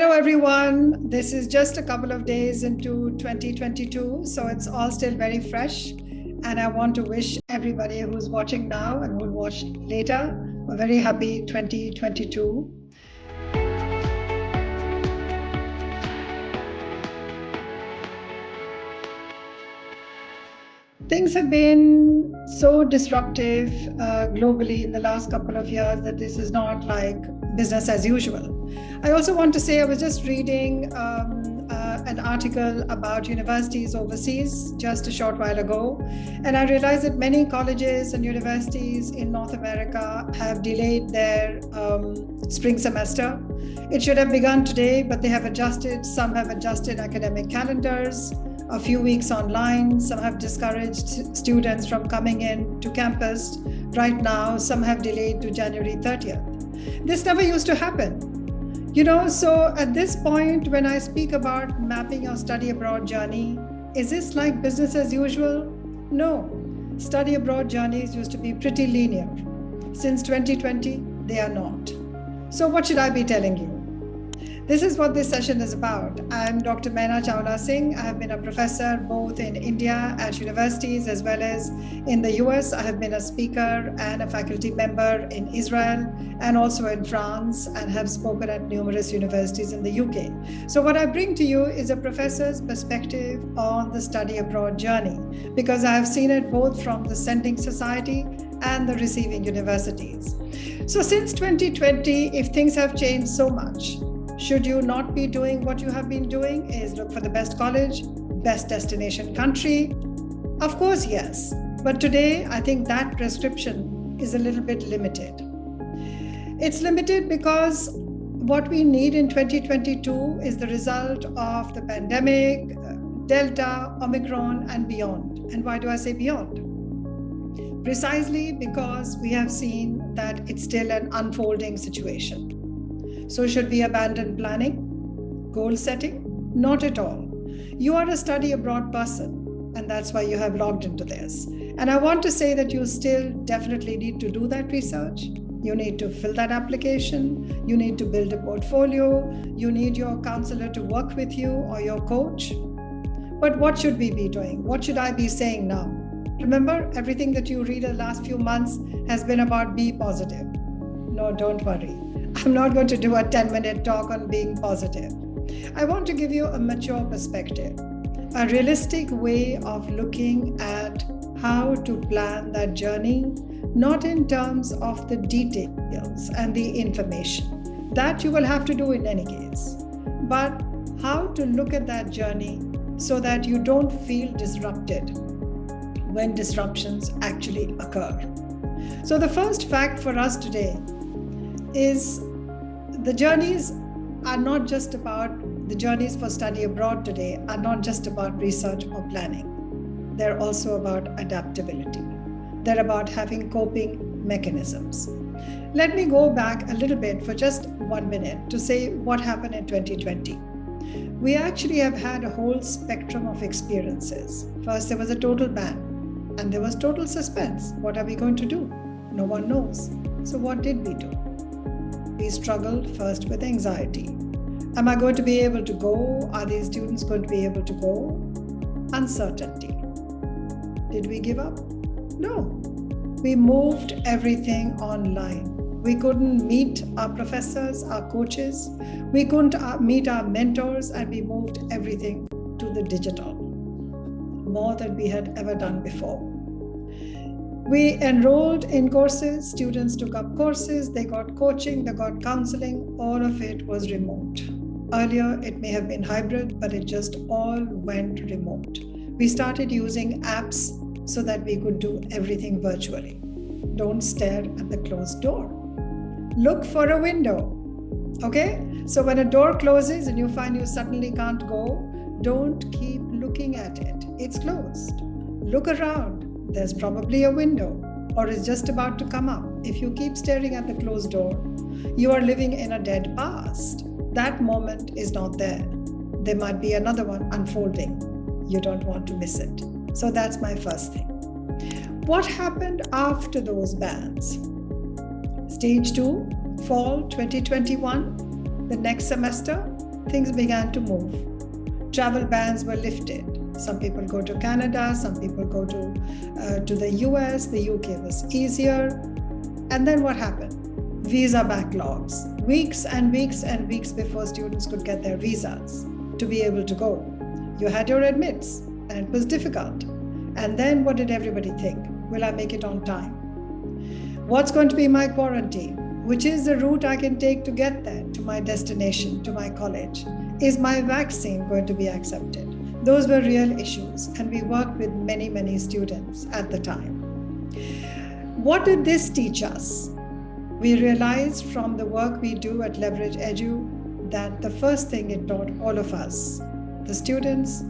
Hello, everyone. This is just a couple of days into 2022, so it's all still very fresh. And I want to wish everybody who's watching now and will watch later a very happy 2022. Things have been so disruptive globally in the last couple of years that this is not like business as usual. I also want to say I was just reading an article about universities overseas just a short while ago, and I realized that many colleges and universities in North America have delayed their spring semester. It should have begun today, but they have adjusted. Some have adjusted academic calendars a few weeks online. Some have discouraged students from coming in to campus right now. Some have delayed to January 30th. This never used to happen. So at this point, when I speak about mapping your study abroad journey, is this like business as usual? No. Study abroad journeys used to be pretty linear. Since 2020, they are not. So what should I be telling you? This is what this session is about. I'm Dr. Maina Chawla Singh. I have been a professor both in India at universities as well as in the US. I have been a speaker and a faculty member in Israel and also in France, and have spoken at numerous universities in the UK. So what I bring to you is a professor's perspective on the study abroad journey, because I have seen it both from the sending society and the receiving universities. So since 2020, if things have changed so much, should you not be doing what you have been doing, is look for the best college, best destination country? Of course, yes. But today, I think that prescription is a little bit limited. It's limited because what we need in 2022 is the result of the pandemic, Delta, Omicron, and beyond. And why do I say beyond? Precisely because we have seen that it's still an unfolding situation. So should we abandon planning, goal setting? Not at all. You are a study abroad person, and that's why you have logged into this. And I want to say that you still definitely need to do that research. You need to fill that application. You need to build a portfolio. You need your counselor to work with you or your coach. But what should we be doing? What should I be saying now? Remember, everything that you read the last few months has been about be positive. No, don't worry. I'm not going to do a 10-minute talk on being positive. I want to give you a mature perspective, a realistic way of looking at how to plan that journey, not in terms of the details and the information. That you will have to do in any case. But how to look at that journey so that you don't feel disrupted when disruptions actually occur. So the first fact for us today is the journeys for study abroad today are not just about research or planning. They're also about adaptability. They're about having coping mechanisms. Let me go back a little bit for just 1 minute to say what happened in 2020. We actually have had a whole spectrum of experiences. First, there was a total ban, and there was total suspense. What are we going to do? No one knows. So what did we do? We struggled first with anxiety. Am I going to be able to go? Are these students going to be able to go? Uncertainty. Did we give up? No. We moved everything online. We couldn't meet our professors, our coaches. We couldn't meet our mentors, and we moved everything to the digital, more than we had ever done before. We enrolled in courses, students took up courses, they got coaching, they got counseling, all of it was remote. Earlier, it may have been hybrid, but it just all went remote. We started using apps so that we could do everything virtually. Don't stare at the closed door. Look for a window, okay? So when a door closes and you find you suddenly can't go, don't keep looking at it. It's closed. Look around. There's probably a window, or it's just about to come up. If you keep staring at the closed door, you are living in a dead past. That moment is not there. There might be another one unfolding. You don't want to miss it. So that's my first thing. What happened after those bans? Stage 2, fall 2021, the next semester, things began to move. Travel bans were lifted. Some people go to Canada, some people go to the US, the UK was easier. And then what happened? Visa backlogs. Weeks and weeks and weeks before students could get their visas to be able to go. You had your admits and it was difficult. And then what did everybody think? Will I make it on time? What's going to be my quarantine? Which is the route I can take to get there, to my destination, to my college? Is my vaccine going to be accepted? Those were real issues, and we worked with many, many students at the time. What did this teach us? We realized from the work we do at Leverage Edu that the first thing it taught all of us, the students,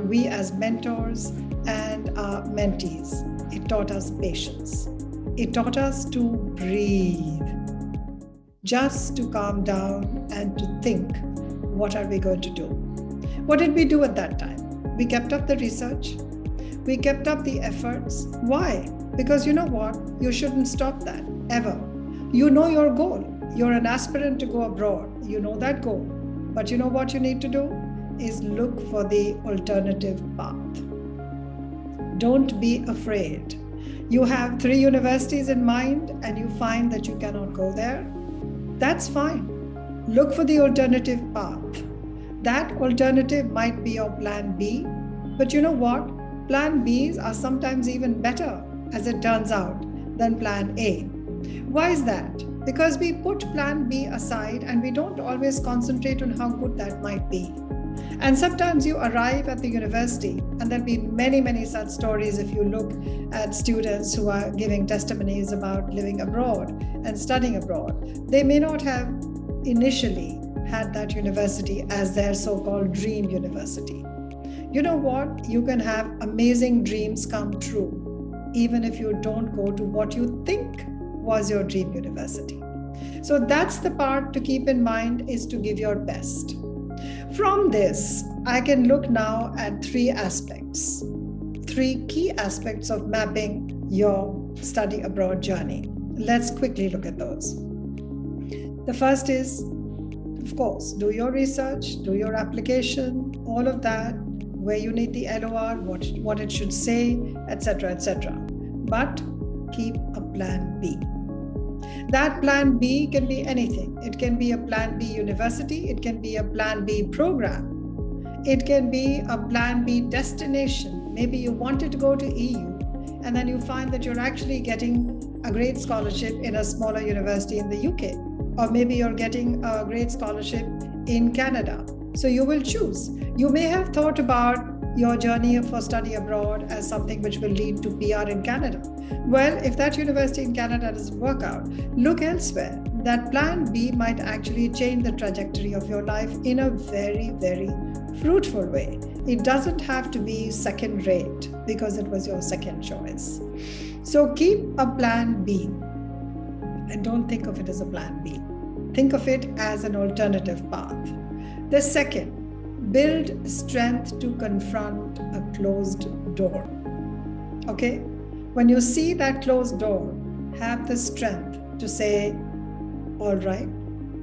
we as mentors and our mentees, it taught us patience. It taught us to breathe, just to calm down and to think, what are we going to do? What did we do at that time? We kept up the research. We kept up the efforts. Why? Because you know what? You shouldn't stop that, ever. You know your goal. You're an aspirant to go abroad. You know that goal. But you know what you need to do? Is look for the alternative path. Don't be afraid. You have 3 universities in mind and you find that you cannot go there. That's fine. Look for the alternative path. That alternative might be your plan B, but you know what? Plan Bs are sometimes even better, as it turns out, than plan A. Why is that? Because we put plan B aside and we don't always concentrate on how good that might be. And sometimes you arrive at the university, and there'll be many, many such stories if you look at students who are giving testimonies about living abroad and studying abroad. They may not have initially had that university as their so-called dream university. You know what? You can have amazing dreams come true, even if you don't go to what you think was your dream university. So that's the part to keep in mind, is to give your best. From this, I can look now at 3 aspects, 3 key aspects of mapping your study abroad journey. Let's quickly look at those. The first is, of course, do your research, do your application, all of that, where you need the LOR, what it should say, etc., etc. But keep a plan B. That plan B can be anything. It can be a plan B university. It can be a plan B program. It can be a plan B destination. Maybe you wanted to go to EU, and then you find that you're actually getting a great scholarship in a smaller university in the UK. Or maybe you're getting a great scholarship in Canada. So you will choose. You may have thought about your journey for study abroad as something which will lead to PR in Canada. Well, if that university in Canada doesn't work out, look elsewhere. That plan B might actually change the trajectory of your life in a very, very fruitful way. It doesn't have to be second rate because it was your second choice. So keep a plan B. And don't think of it as a plan B. Think of it as an alternative path. The second, build strength to confront a closed door. Okay? When you see that closed door, have the strength to say, all right,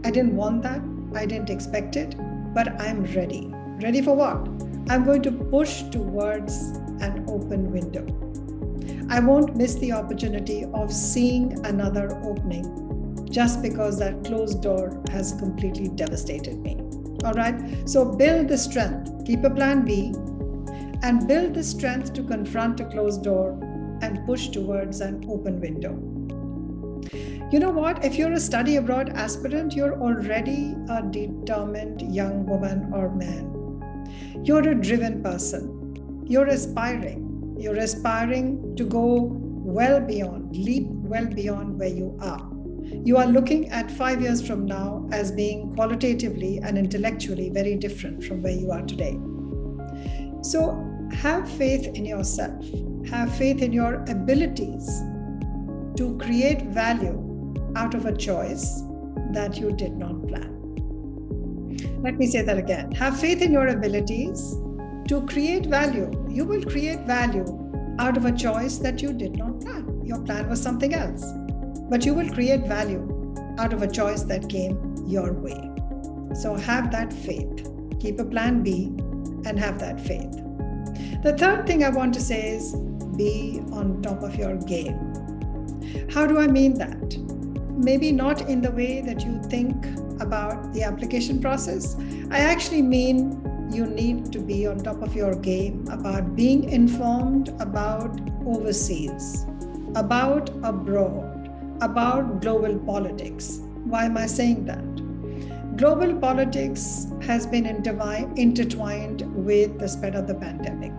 I didn't want that, I didn't expect it, but I'm ready. Ready for what? I'm going to push towards an open window. I won't miss the opportunity of seeing another opening just because that closed door has completely devastated me. All right? So build the strength, keep a plan B, and build the strength to confront a closed door and push towards an open window. You know what? If you're a study abroad aspirant, you're already a determined young woman or man. You're a driven person. You're aspiring. You're aspiring to go well beyond, leap well beyond where you are. You are looking at 5 years from now as being qualitatively and intellectually very different from where you are today. So have faith in yourself. Have faith in your abilities to create value out of a choice that you did not plan. Let me say that again. Have faith in your abilities to create value. You will create value out of a choice that you did not plan. Your plan was something else, but you will create value out of a choice that came your way. So have that faith. Keep a plan B and have that faith. The third thing I want to say is be on top of your game. How do I mean that? Maybe not in the way that you think about the application process. I actually mean you need to be on top of your game about being informed about overseas, about abroad, about global politics. Why am I saying that? Global politics has been intertwined with the spread of the pandemic.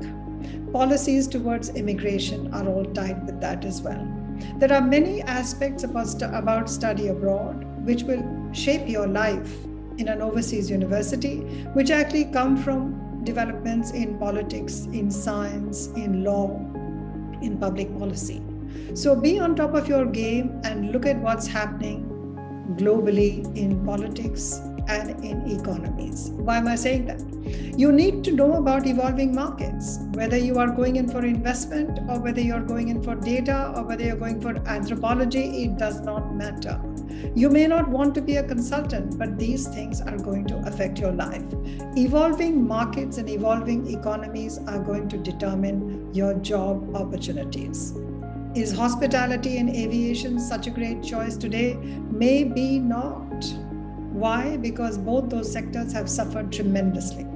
Policies towards immigration are all tied with that as well. There are many aspects about study abroad which will shape your life in an overseas university, which actually come from developments in politics, in science, in law, in public policy. So be on top of your game and look at what's happening globally in politics and in economies. Why am I saying that? You need to know about evolving markets, whether you are going in for investment or whether you're going in for data or whether you're going for anthropology, it does not matter. You may not want to be a consultant, but these things are going to affect your life. Evolving markets and evolving economies are going to determine your job opportunities. Is hospitality and aviation such a great choice today? Maybe not. Why? Because both those sectors have suffered tremendously.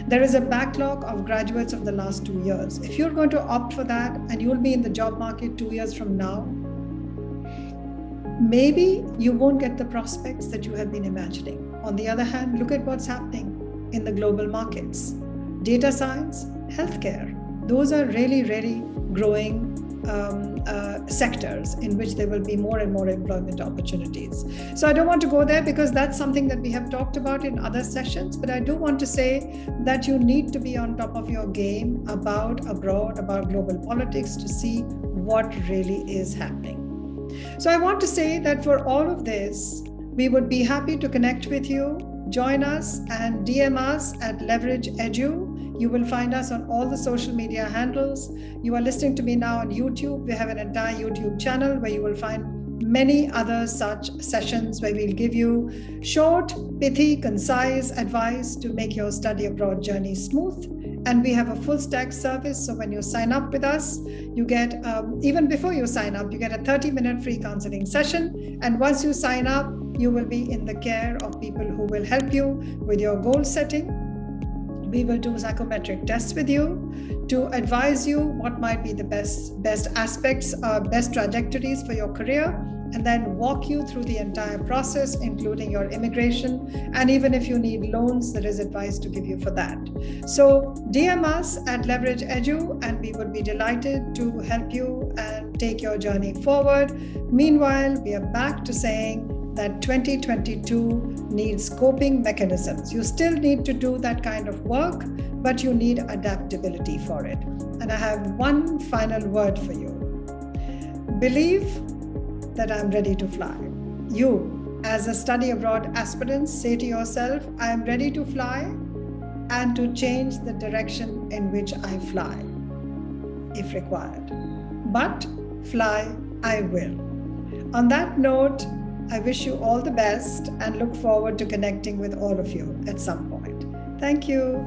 There is a backlog of graduates of the last 2 years. If you're going to opt for that and you'll be in the job market 2 years from now, maybe you won't get the prospects that you have been imagining. On the other hand, look at what's happening in the global markets. Data science, healthcare, those are really, really growing sectors in which there will be more and more employment opportunities. So I don't want to go there because that's something that we have talked about in other sessions, but I do want to say that you need to be on top of your game about abroad, about global politics to see what really is happening. So I want to say that for all of this, we would be happy to connect with you. Join us and DM us at Leverage Edu. You will find us on all the social media handles. You are listening to me now on YouTube. We have an entire YouTube channel where you will find many other such sessions where we'll give you short, pithy, concise advice to make your study abroad journey smooth. And we have a full stack service. So when you sign up with us, you get, even before you sign up, you get a 30-minute free counseling session. And once you sign up, you will be in the care of people who will help you with your goal setting. We will do psychometric tests with you to advise you what might be the best aspects, best trajectories for your career, and then walk you through the entire process, including your immigration. And even if you need loans, there is advice to give you for that. So DM us at Leverage Edu, and we would be delighted to help you and take your journey forward. Meanwhile, we are back to saying that 2022 needs coping mechanisms. You still need to do that kind of work, but you need adaptability for it. And I have one final word for you. Believe that I'm ready to fly. You, as a study abroad aspirant, say to yourself, I am ready to fly and to change the direction in which I fly, if required. But fly I will. On that note, I wish you all the best and look forward to connecting with all of you at some point. Thank you.